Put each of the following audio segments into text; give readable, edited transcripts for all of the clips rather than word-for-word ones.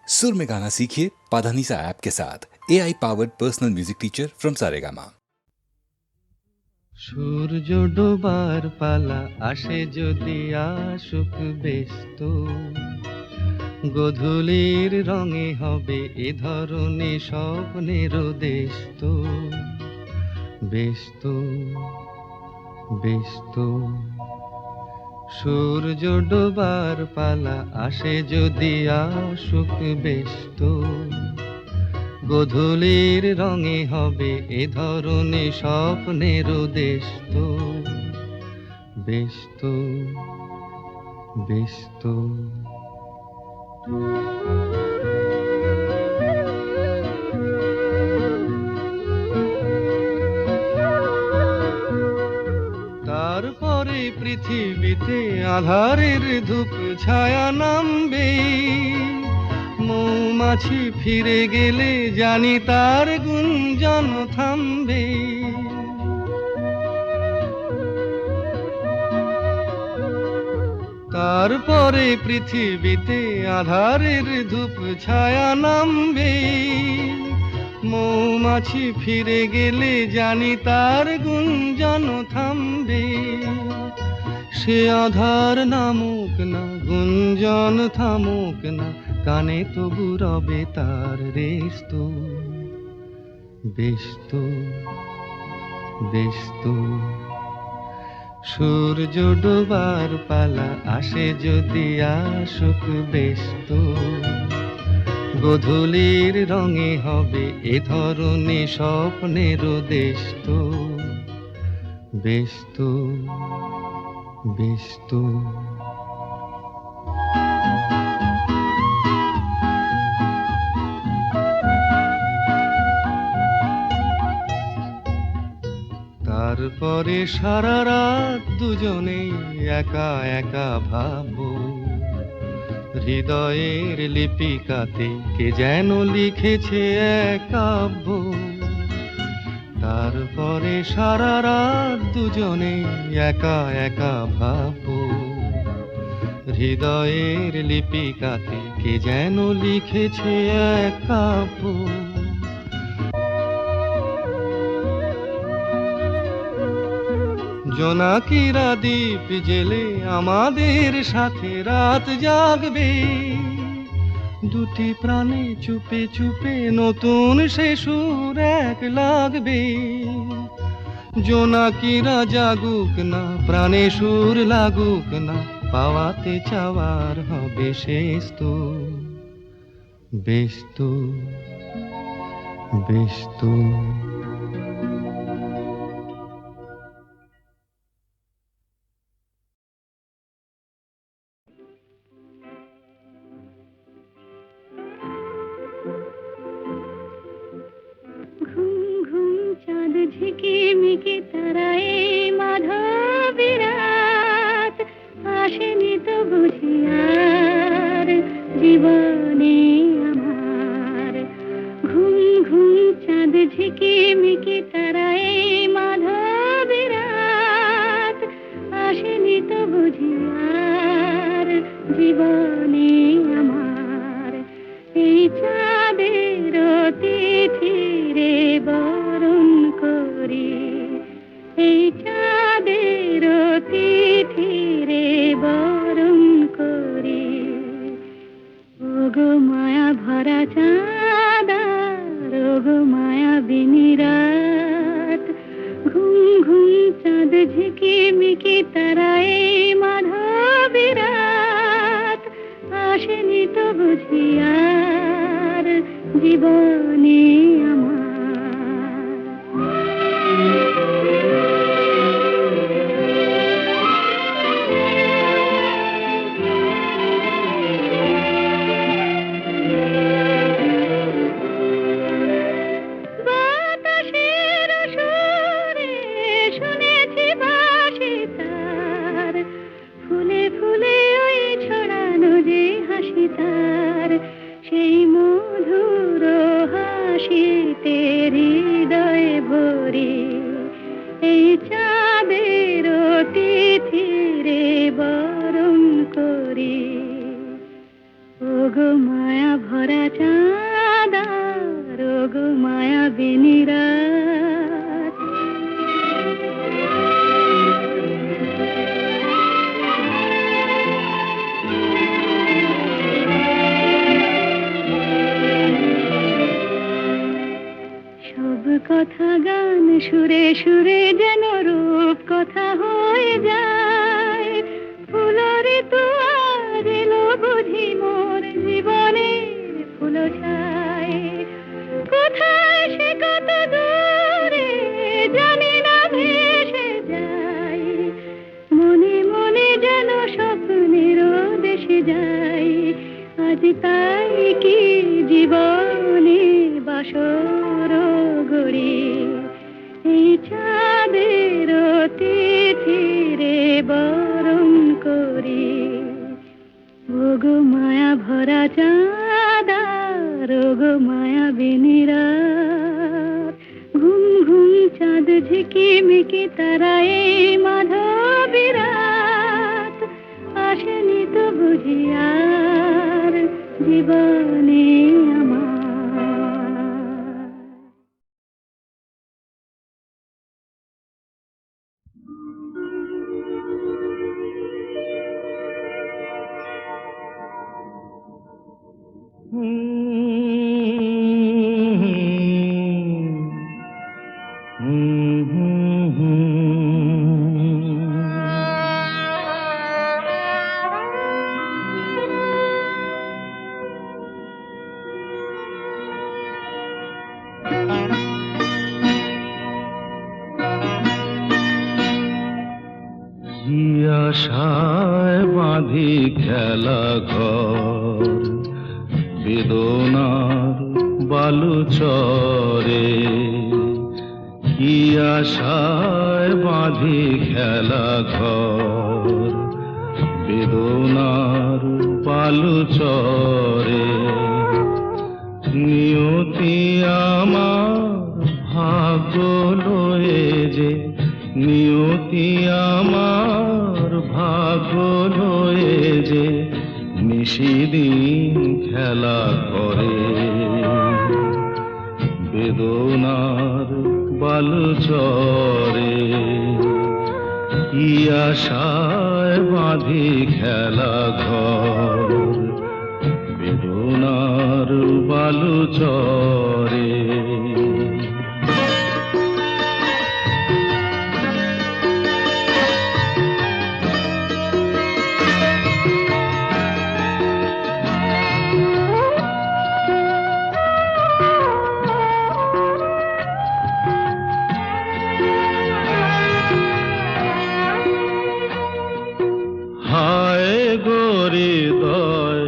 सुर में गाना सीखिए पाधानीसा ऐप के साथ। AI powered personal music teacher from Saregama. সূর্য ডোবার পালা আসে যদি আসুক ব্যস্ত, গোধূলির রঙে হবে এ ধরনে স্বপ্নের দেশ তো। ব্যস্ত ব্যস্ত সূর্য ডোবার পালা আসে যদি আসুক ব্যস্ত, গোধূলির রঙে হবে এ ধরনে স্বপ্নের দেশ তো। ব্যস্ত ব্যস্ত তারপরে পৃথিবীতে আঁধারের ধূপ ছায়া নামবে, মৌমাছি ফিরে গেলে জানি তার গুঞ্জন থামবে। তারপরে পৃথিবীতে আঁধারের ধূপ ছায়া নামবে, মৌমাছি ফিরে গেলে জানি তার গুঞ্জন থামবে। সে আধার নামুক না, গুঞ্জন থামুক না, কানে তবু রবে তার রেশ তো। ব্যস্ত ব্যস্ত সূর্য ডোবার পালা আসে যদি আসুক ব্যস্ত, গোধূলির রঙে হবে এ ধরনে স্বপ্নের দেশ তো। ব্যস্ত ব্যস্ত তারপরে সারা রাত দুজনে একা একা ভাববো, হৃদয়ের লিপিকাতে কে যেন লিখেছে এক কাব্য। তারপরে সারা রাত দুজনে একা একা ভাববো, হৃদয়ের লিপিকাতে কে যেন লিখেছে এক কাব্য। জোনাকিরা দ্বীপ জেলে আমাদের সাথে রাত জাগবে, দুটি প্রাণে চুপে চুপে নতুন সে সুর এক লাগবে। জোনাকিরা জাগুক না, প্রাণে সুর লাগুক না, পাওয়াতে চাওয়ার হবে শেষ তো। ব্যস্ত ব্যস্ত ঝিকিমিকি তারায় মাধবী রাত, আসেনি তো বুঝি আর জীবনে আমার। ঘুম ঘুম চাঁদ ঝিকিমিকি তারায় মাধবী রাত, আসেনি তো বুঝি আর জীবনে আমার। এই চাঁদের তিথিরে বরণ করি, এই চাঁদের তিথিরে বরণ করি। ওগো মায়া ভরা চাঁদার, ওগো মায়া বিনি রাত, ঘুম ঘুম চাঁদ ঝিকিমিকি তারায় মাধবী রাত, আসেনি তো বুঝি আর জীবনে আমার। বাতাসের সুরে শুনেছি বাঁশি তার, ফুলে ফুলে ওই ছড়ানো যে হাসি তার, সেই মধুর হাসিতে হৃদয় ভরে। এই চাঁদের তিথিরে বরণ করি, ওগো মায়া ভরা চাঁদার গো মায়াবিনী রাত। সব কথা গান সুরে সুরে যেন রূপ কথা হয়ে যায়। ফুলরে তো আজ এলো বুঝি মোর জীবনের ফুল ছায়। কোথায় সে কত দূরে জানি না ভেসে যায়। মনে মনে যেন স্বপ্নের দেশে যাই। আজ তাই কি জীবনে বাসর গড়ি। এই চাঁদের তিথিরে বরণ করি। ওগো মায়া ভরা চাঁদার গো মায়াবিনী রাত। ঘুম ঘুম চাঁদ ঝিকিমিকি তারা এই মাধবী রাত। আসেনি তো বুঝি আর জীবনে আমার। কি আশায় বাঁধি খেলা ঘর বেদনার বালু চরে। কি আশায় বাঁধি খেলা ঘর বেদনার বালু চরে। নিয়তি আমার ভাগ্য লয়ে যে, নিয়তি আমার ভাগ্য লয়ে যে নিশিদিন খেলা করে। বেদনার বালু চরে। কি আশায় বাঁধি খেলা ঘর বেদনার বালু চরে। হায় গরিদয়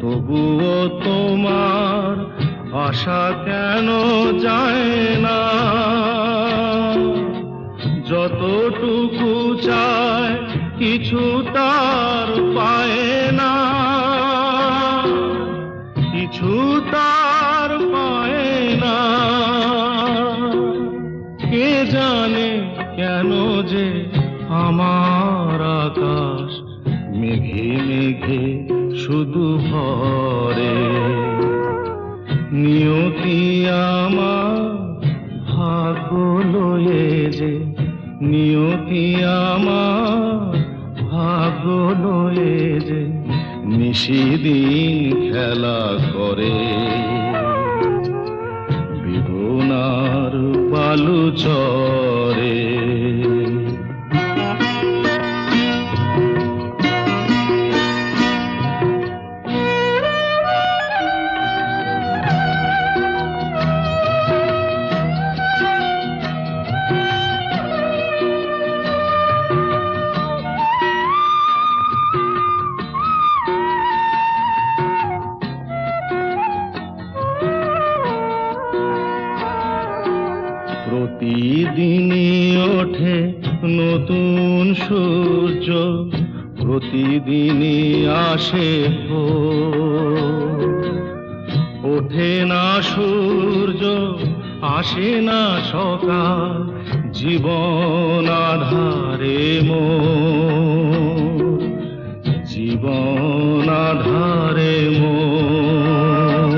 তবুও তোমার আশা কেন যায় না। যতটুকু চায় কিছু তার পায় না। কিছু তার পায় না। কে জানে কেন যে আমার আকাশ মেঘে মেঘে শুধু ভরে। নিয়তি আমার ভাগ্য লয়ে যে, নিয়তি আমার ভাগ্য লয়ে যে নিশিদিন খেলা করে। বেদনার বালু চরে। প্রতিদিনই ওঠে নতুন সূর্য, প্রতিদিনই আসে ভোর। ওঠে না সূর্য, আসে না সকাল, জীবন আধারে মোর, জীবন আধারে মোর।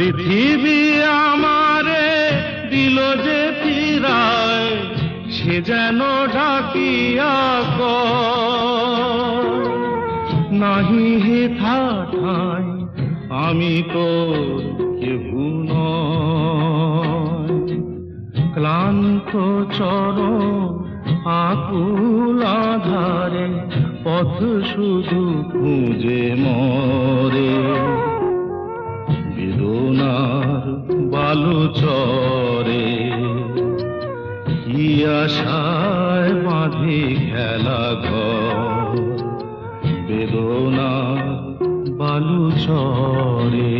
পৃথিবী আমারে দিল যে ফিরায়, সে যেন ডাকিয়া কয়, নাহি হে ঠাঠাই আমি তোর কেহু নয়। ক্লান্ত চরণ আকুল আধারে পথ শুধু খুঁজে মরে, বেদনার বালু চরে কি আশায় বাঁধি খেলা ঘর, বেদনার বালু চরে।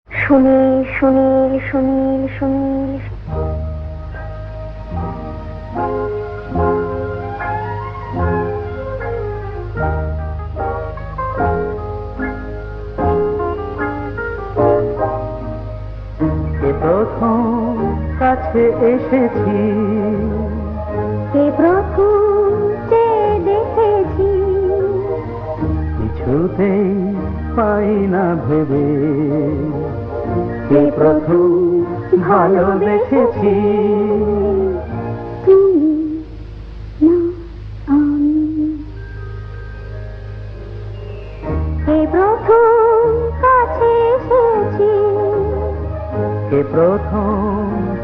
সুনীল সুনীল সুনীল সুনীল প্রথম কাছে এসেছি, কে প্রথম চেয়ে দেখেছি, কিছুতেই পাই না ভেবে, কে প্রথম ভালোবেসেছি, তুমি না আমি। কে প্রথম কাছে এসেছি, কে প্রথম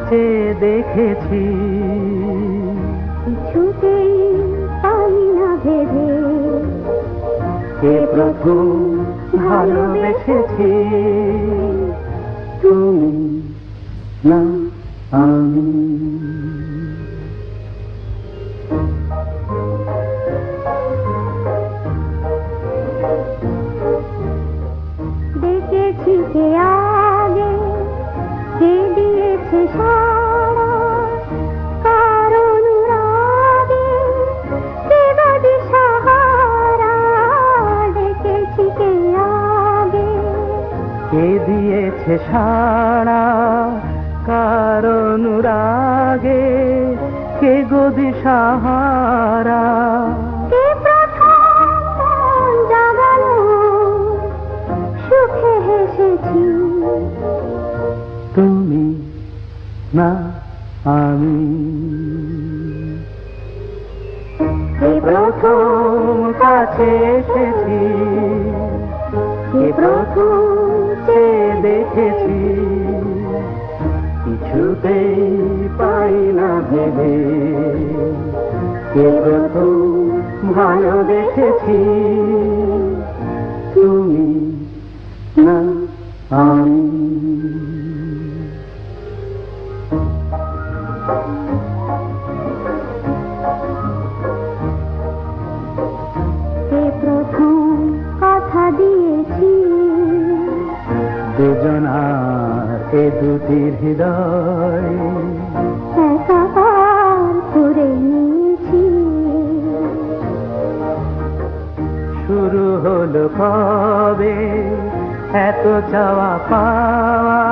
চেয়ে দেখেছি, কিছুতেই পাই না ভেবে, কে প্রথম ভালোবেসেছি, তুমি না আমি। দেখেছি কে আগে, কে দিয়েছে সাড়া, কার অনুরাগে কে বাদে সাহারা। দেখেছি কে আগে, কে দিয়েছে সাড়া, কার অনুরাগে কে গদি সাহারা, কে প্রথম মন জাগালো সুখে হেসেছি, তুমি না আমি। কে প্রথম কাছে এসেছি, কে প্রথম চেয়ে দেখেছি, কিছুতেই পাই না ভেবে, কে প্রথম ভালোবেসেছি, তুমি না আমি। কে প্রথম কথা দিয়েছি, দুজনার এ দুটি হৃদয় একাকার করে নিয়েছি। শুরু হলো কবে এত চাওয়া পাওয়া,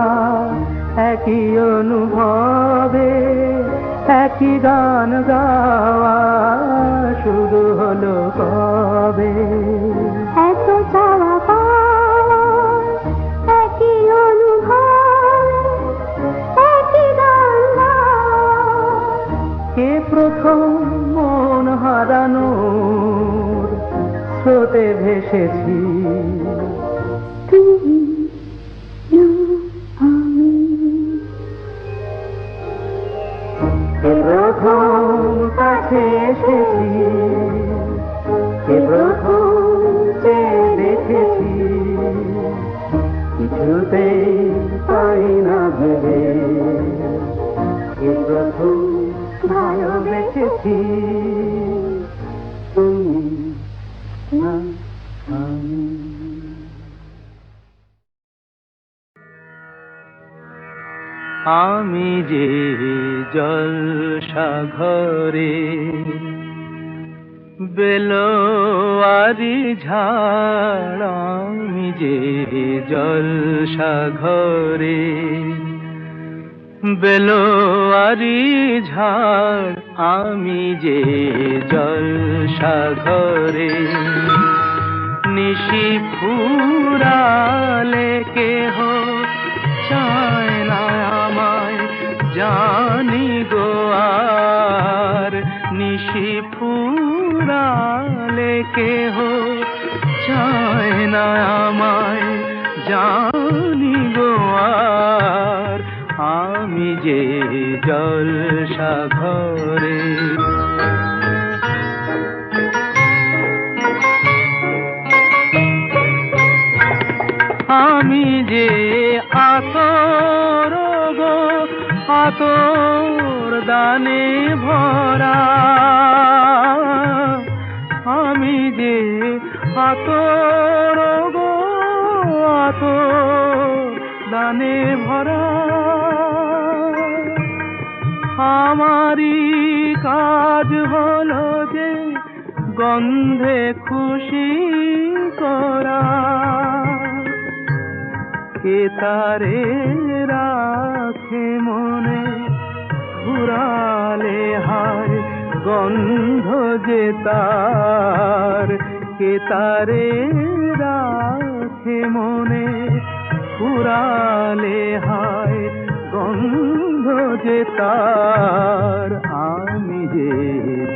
একই অনুভবে একই গান গাওয়া, শুরু হলো কবে এত চাওয়া পাওয়া, একই অনুভবে একই গান গাওয়া। কে প্রথম মন হারানোর স্রোতে ভেসেছি, তুমি না আমি। কে প্রথম কাছে এসেছি, কে প্রথম চেয়ে দেখেছি, কিছুতেই পাই না ভেবে, কে প্রথম ভালোবেসেছি, তুমি না আমি। আমি যে জলসাঘরে বেলোয়ারি ঝাড়, আমি যে জলসাঘরে বেলোয়ারি ঝাড়, আমি যে জলসাঘরে নিশি ফুরালে কেহ চায় না আমায়, জানি গো আর নিশি ফুরালে কেহ চায় না আমায়, জানি গো আর আমি যে জলসাঘরে। আমি যে আতর গো আতর দানে ভরা, আমি যে আতর গো আতর দানে ভরা। আমারই কাজ হলো যে গন্ধে খুশি করা, কে তারে রাখে মনে ঘুরালে হায় গন্ধ যে তার, কে তারে রাখে মনে ঘুরালে হায় গন্ধ যে তার। আমি যে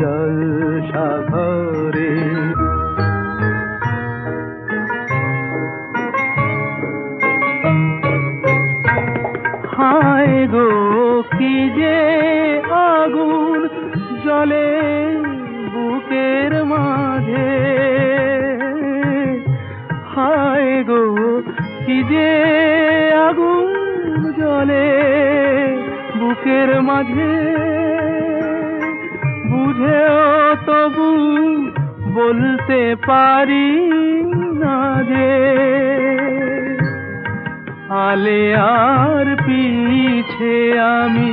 জলসাঘরে। হায় গো কি যে আগুন জ্বলে বুকের মাঝে, হায় গো কি যে আগুন জ্বলে বুকের মাঝে। বুঝেও তবু বলতে পারি না যে আলে আর পিছে আমি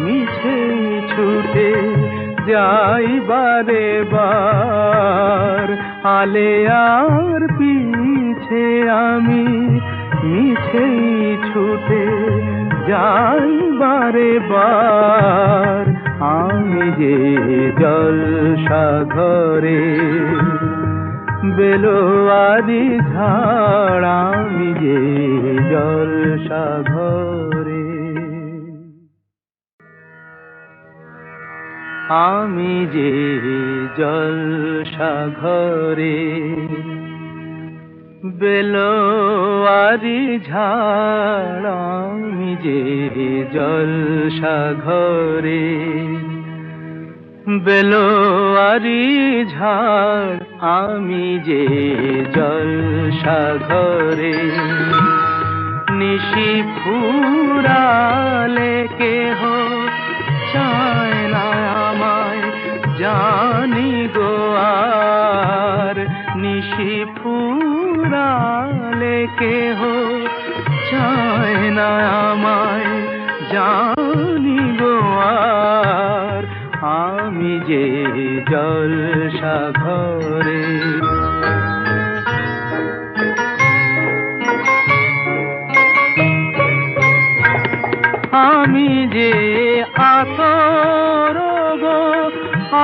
মিছে ছুটে যাই বারে বার। আলে আর পিছে আমি মিছে ছুটে যাই বারে বার। আমি যে জলসাঘরে বেলোয়ারি ঝাড়, আমি যে জলসাঘরে। আমি যে জলসাঘরে বেলোয়ারি ঝাড়, আমি যে জলসাঘরে বেলোয়ারি ঝাড়, আমি যে জলসাঘরে। নিশি ফুরালে কেহ চায় না আমায়, জানি গো আর নিশি ফুরালে কেহ চায় না আমায়, জানি গো আর আমি যে জলসাঘরে। আমি যে আতর গো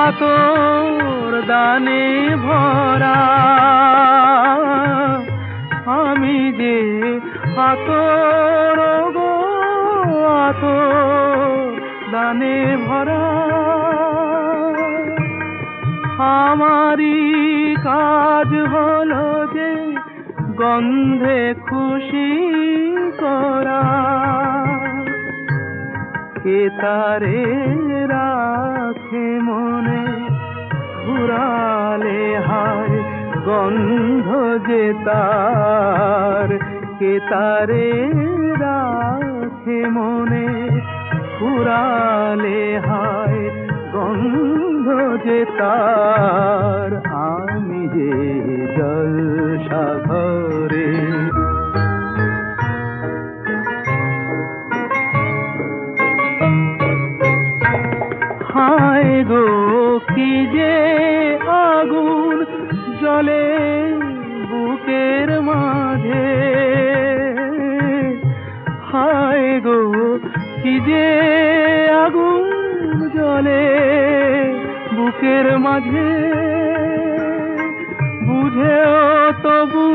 আতর দানে ভরা, আমি যে আতর গো আতর দানে ভরা। আমারই কাজ হলো যে গন্ধে খুশি করা, কে তারে রাখে মনে ঘুরালে হায় গন্ধ যে তার, কে তারে রাখে মনে ঘুরালে হায় গন্ধ যে তার। আমি যে জলসাঘরে। হায় গো কি যে আগুন জ্বলে বুকের মাঝে, হায় গো কি যে আগুন জ্বলে বুকের মাঝে। বুঝেও তবু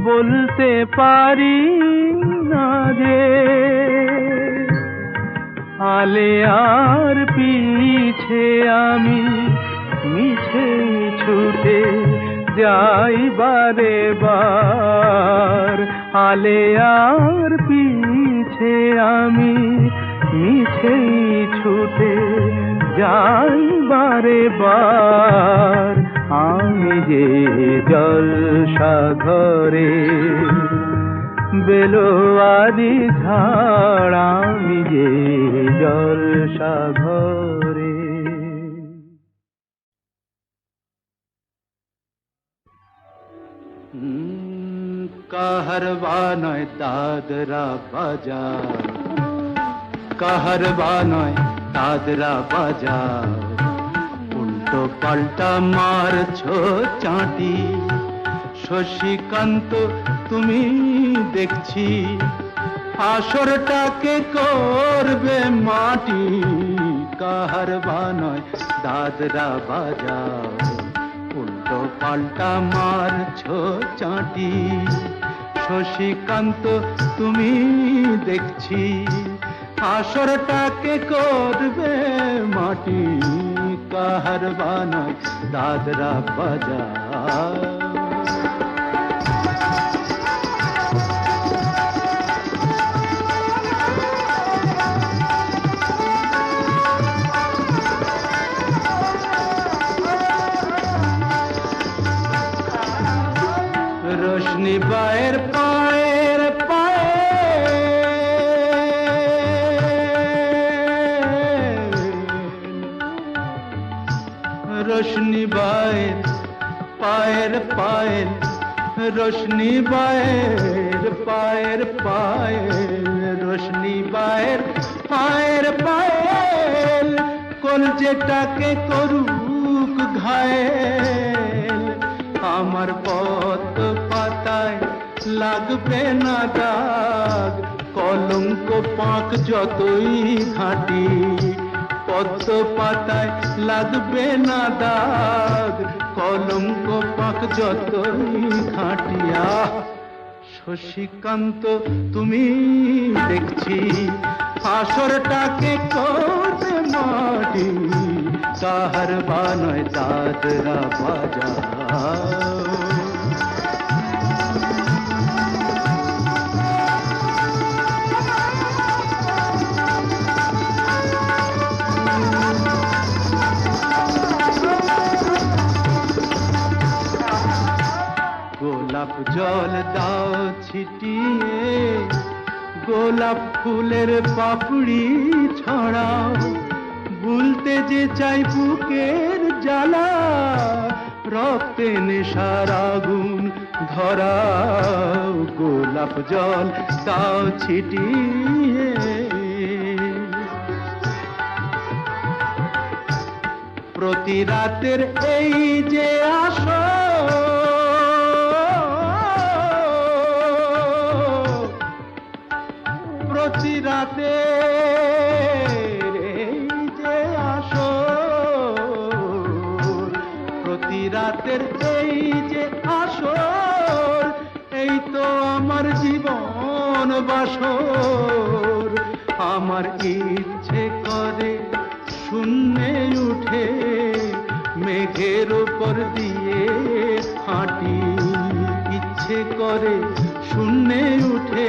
বলতে পারি না যে আলে আর পিছে আমি মিছে ছুটে যাই বারে বার। আলে আর পিছে আমি মিছে ছুটে যাই বারে বার। আমি যে জলসাঘরে বেলোয়ারি ঝাড়, আমি যে জলসাঘরে। কাহারবা নয় দাদরা বাজার, কাহারবা নয় দাদরা বাজার, উল্টো পাল্টা মারছো চাঁটি। শশীকান্ত তুমি দেখছি আসরটাকে করবে মাটি। কাহারবা নয় দাদরা বাজার, উল্টো পাল্টা মারছো চাঁটি। শশীকান্ত তুমি দেখছি আসরটাকে করবে মাটি। কাহারবা নয় দাদরা বাজার। রোশনি বায়ের পায়ের পায়ে রোশনি বায়ের পায়ের পায়ের রোশনি বায়ের পায়ের পায়ের রোশনি বায়ের পায়ের পায়ের কলজেটাকে করুক ঘায়েল। আমার পথ পাতায় লাগবে না দাগ, কলঙ্ক পাক যতই ঘাঁটি। পদ্ম পাতায় লাগবে না দাগ, কলঙ্ক পাক যতই ঘাঁটিয়া। শশীকান্ত তুমি দেখছি আসরটাকে করবে মাটি। কাহারবা নয় দাদরা বাজার। গোলাপ জল দাও ছিটিয়ে, গোলাপ ফুলের পাপড়ি ছড়াও। ভুলতে যে চাই বুকের জ্বালা, রক্তে নেশার আগুন ধরাও। গোলাপ জল দাও ছিটিয়ে, প্রতি রাতের এই যে আসো, প্রতি রাতে এই যে আসো, প্রতি রাতের এই যে আসো, এই তো আমার জীবন বাসর। আমার ইচ্ছে করে শূন্যে উঠে মেঘের উপর দিয়ে হাঁটি। ইচ্ছে করে শূন্যে উঠে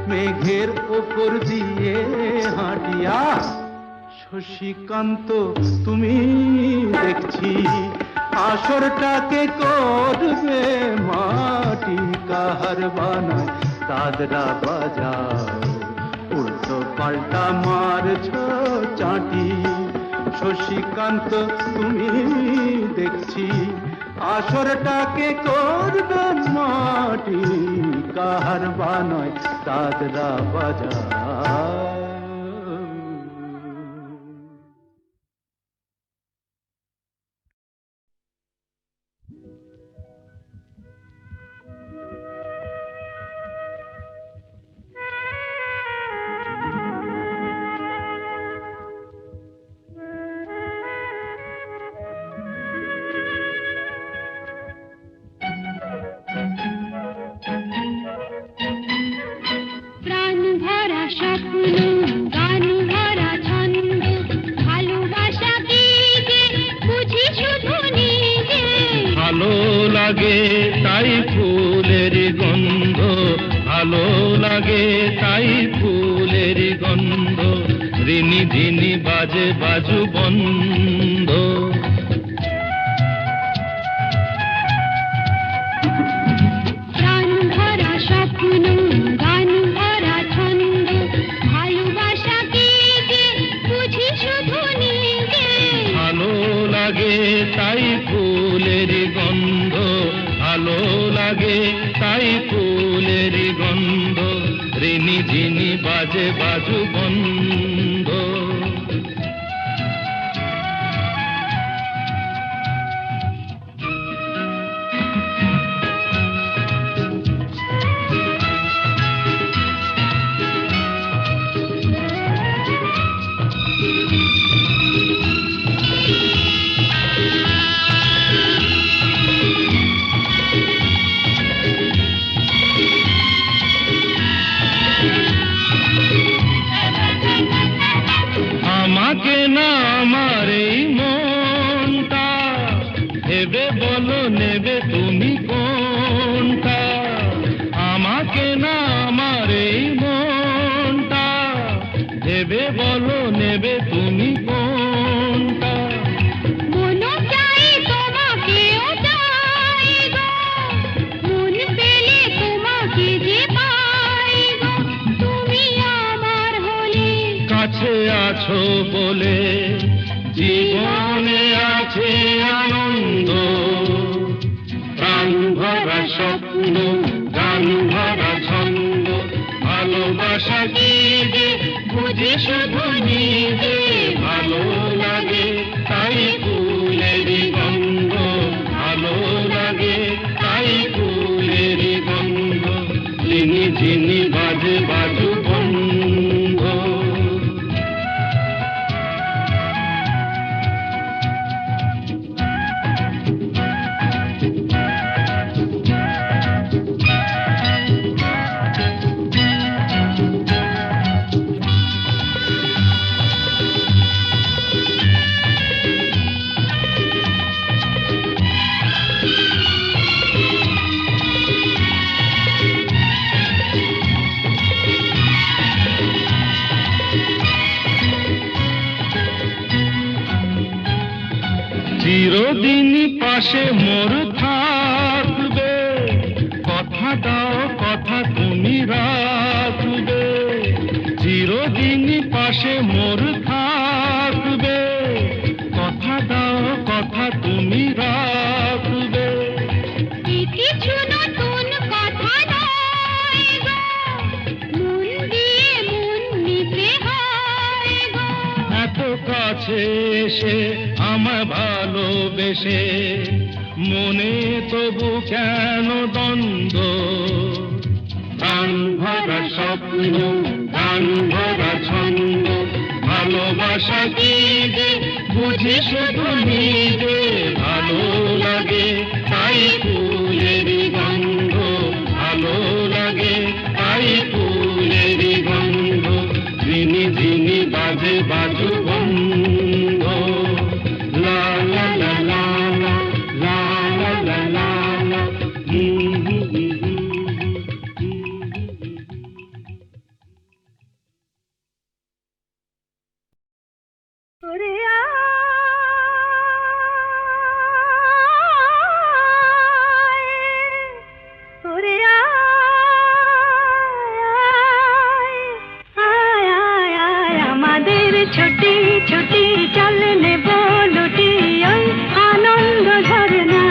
মেঘের উপর দিয়ে হাঁটিয়া। শশীকান্ত তুমি দেখছি আসরটাকে করবে মাটি। কাহারবা নয় দাদরা বাজার, উল্টো পাল্টা মারছো চাঁটি। শশীকান্ত তুমি দেখছি আসরটাকে করবে মাটি। কাহারবা নয় দাদরা বাজার। স্বপ্ন গান ভরা ছন্দ ভালোবাসা কি যে বুঝি শুধু নিজে ভালো লাগে তাই ফুলের গন্ধ, ভালো লাগে তাই ফুলের গন্ধ, রিনি ঝিনি বাজে বাজু বন্ধ। প্রাণ ভরা স্বপ্ন গান ভরা ছন্দ ভালোবাসা কি যে বুঝি শুধু নিজে ভালো লাগে তাই ফুলের গন্ধ, ভালো লাগে তাই ফুলের গন্ধ, রিনি ঝিনি বাজে বাজু বন্ধ। আমাকে না আমার এই মনটা ভেবে বলো নেবে তুমি কোনটা, আমাকে না আমার এই মনটা ভেবে বলো নেবে তুমি কোনটা। মন চাই তোমাকেও চাই গো মন পেলে তোমাকে যে পাই গো তুমি আমার হলে কাছে আছো বলে জীবনে আছে আনন্দ, প্রাণ ভরা স্বপ্ন গান ভরা ছন্দ, ভালোবাসা কি যে বুঝি শুধু নিজে, ভালো লাগে তাই ফুলের গন্ধ, ভালো লাগে তাই ফুলের গন্ধ, ঝিনি ঝিনি বাজে বাজু বন্ধ। চিরদিন পাশে মোর থাকবে, কথা দাও কথা তুমি রাখবে, চিরদিন পাশে মোর থাকবে, কথা দাও কথা তুমি রাখবে। কিছু নতুন কথা নয় গো মন দিয়ে মন নিতে হয় গো এত কাছে এসে আমায় ভালোবেসে মনে তবু কেন দ্বন্দ্ব, প্রাণ ভরা স্বপ্ন গান ভরা ছন্দ, ভালোবাসা কি যে বুঝি শুধু নিজে, ভালো লাগে তাই ফুলের গন্ধ, ভালো লাগে তাই ফুলের গন্ধ, ঝিনি ঝিনি বাজে বাজু বন্ধ। লা লা লা লা লা লা লা লা লা ওরে ওরে আমাদের ছুটি ছুটি চল নেব লুটি ওই আনন্দ ঝরনা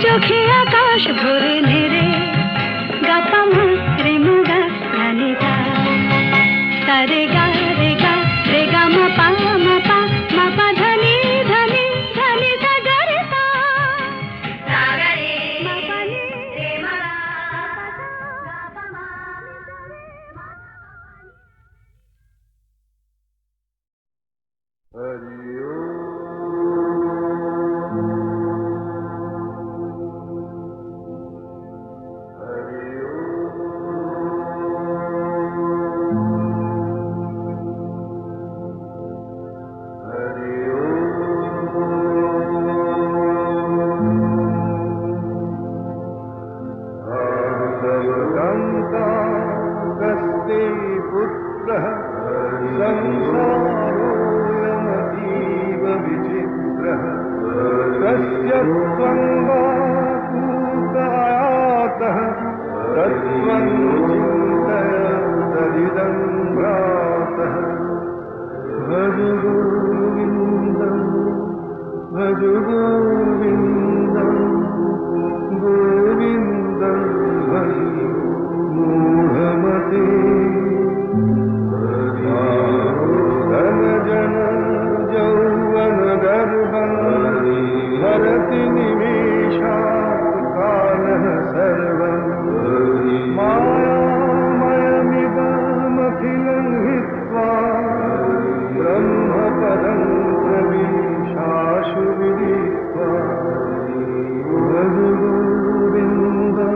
চোখে আকাশ ভরে নেড়ে গাপা মা রে মুগা গানে গা সারে গা রে গা রে গা মা পা ধনি ধনি ধনি সা গা রে সা মা পা নি রে মা গা পা মা कस्ते पुत्रः संसारोऽयमतीव विचित्रः कस्य त्वं वा कूतायातः तत्त्वं चिन्तय तदिदं भ्रातः भज गोविन्दं भज गोविन्दं गोविन्दं भज मूढमते धन जन यौवन गर्भं भरति निमेषात् कालः सर्वं मायामयमिदमखिलं हित्वा ब्रह्मपदं प्रविशाशु विदित्वा भज गोविन्दं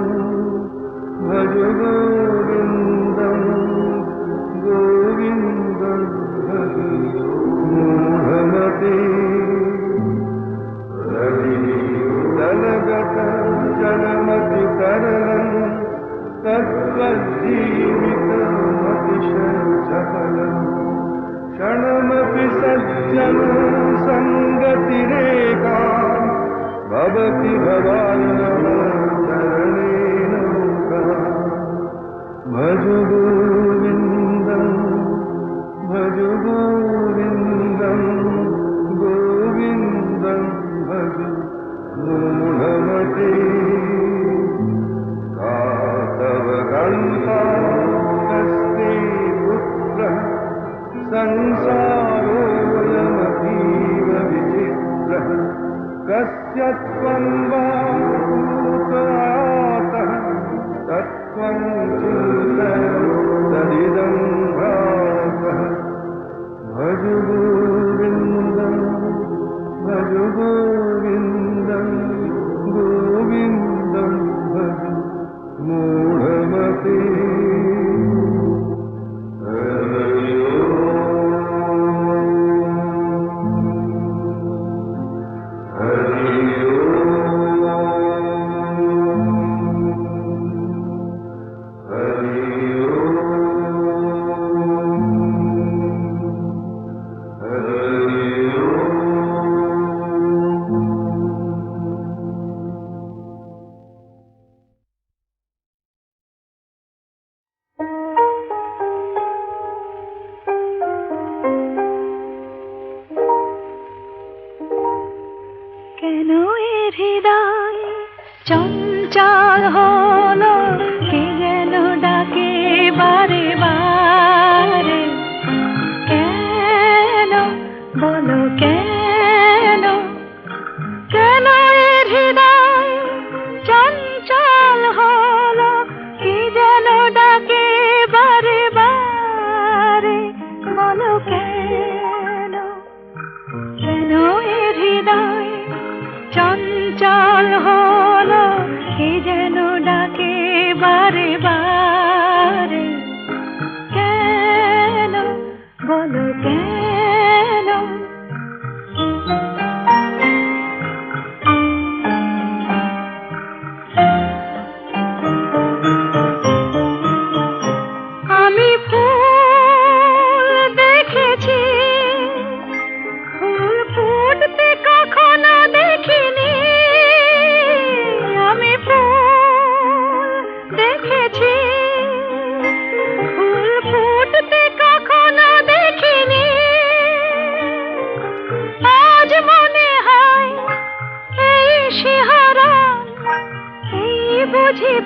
भज गोविन्दं गोविन्दं भज मूढमते दलगत जलमतितरलं तत्त्वजीवितमतिशयचपलं क्षणमपि सज्जन सङ्गतिरेका भवति भवान्नः तरणेन मुखा भज गोविन्दं भज गोविन्दं गोविन्दं भज मूढमते का तव गन्ता कस्ते पुत्रः संसारोऽयमतीव विचित्रः कस्य त्वं वा कूतायातः तत्त्वं चिन्तय तदिदं भ्रातः भज गोविन्दं भज गोविन्दं गोविन्दं भज मूढमते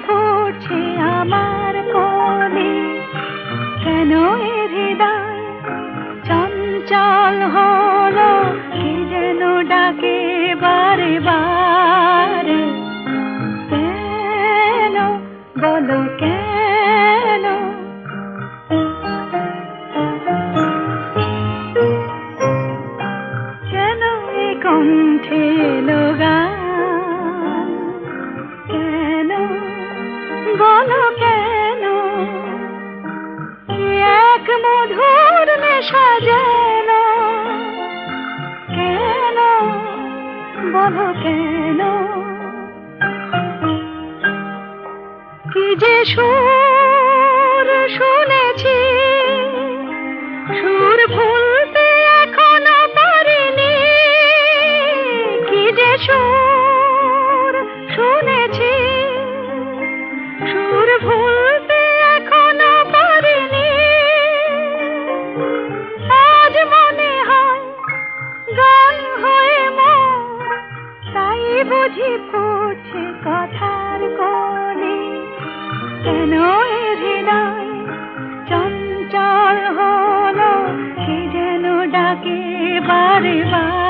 ফুটছে আমার কোলে, কেন এ হৃদয় চঞ্চল হলো, কে যেন ডাকে বারে বারে, কেন বলো কেন? কেন এ কণ্ঠে এলো গান, কেন বলো কেন? এক মধুর নেশা যেন, কেন বলো কেন? কি যে সুর শুনেছি, সুর ভুলতে এখনো পারিনি। কি যে সুর শুনেছি, সুর ভুলতে এখনো পারিনি। আজ মনে হয় গান হয়ে মোর, তাই বুঝি ফুটছে কথার কলি। কেন এ হৃদয় চঞ্চল হলো, কে যেন ডাকে বারে বারে।